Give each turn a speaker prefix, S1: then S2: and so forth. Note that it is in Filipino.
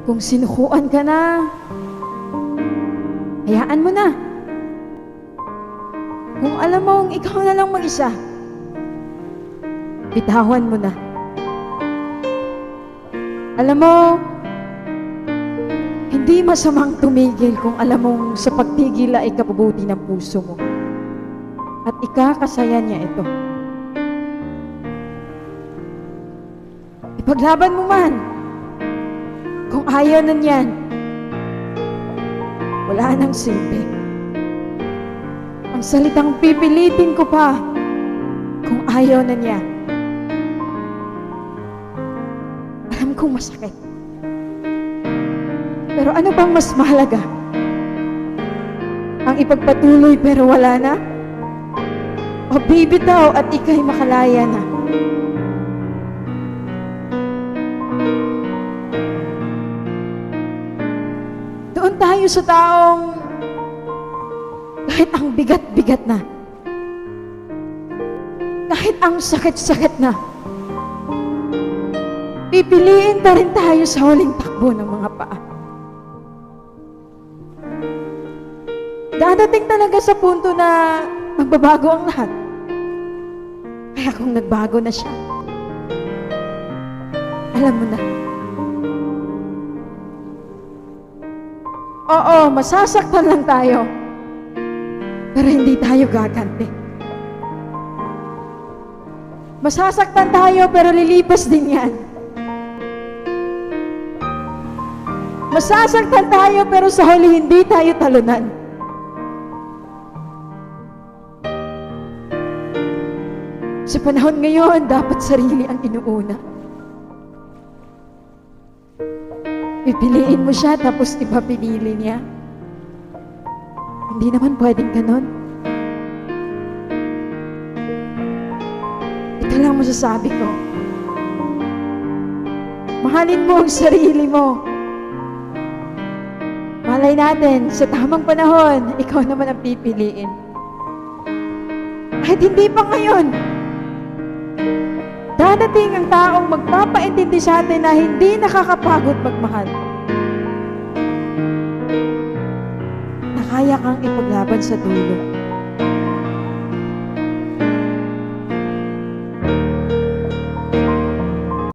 S1: Kung sinukuan ka na, hayaan mo na. Kung alam mong ikaw na lang mag-isa, bitawan mo na. Alam mo, hindi masamang tumigil kung alam mong sa pagtigil ay ikabubuti ng puso mo. At ikakasaya niya ito. Ipaglaban mo man. Kung ayaw na niyan, wala nang silbi. Ang salitang pipilitin ko pa, kung ayaw na niya, alam kong masakit. Pero ano bang mas mahalaga? Ang ipagpatuloy pero wala na? O bibitaw at ika'y makalaya na? Doon tayo sa taong kahit ang bigat-bigat na, kahit ang sakit-sakit na, pipiliin pa rin tayo sa huling takbo ng mga paa. Dadating talaga sa punto na magbabago ang lahat. Kaya kung nagbago na siya, alam mo na. Oo, masasaktan lang tayo. Pero hindi tayo gaganti. Masasaktan tayo pero lilipas din yan. Masasaktan tayo pero sa huli hindi tayo talunan. Sa panahon ngayon, dapat sarili ang inuuna. Pipiliin mo siya tapos ipapinili niya. Hindi naman pwedeng ganon. Ito lang masasabi ko. Mahalin mo ang sarili mo. Malay natin, sa tamang panahon, ikaw naman ang pipiliin. Kahit hindi pa ngayon, dadating ang taong magpapaintindi sa atin na hindi nakakapagod magmahal. Na kaya kang ipaglaban sa dulo.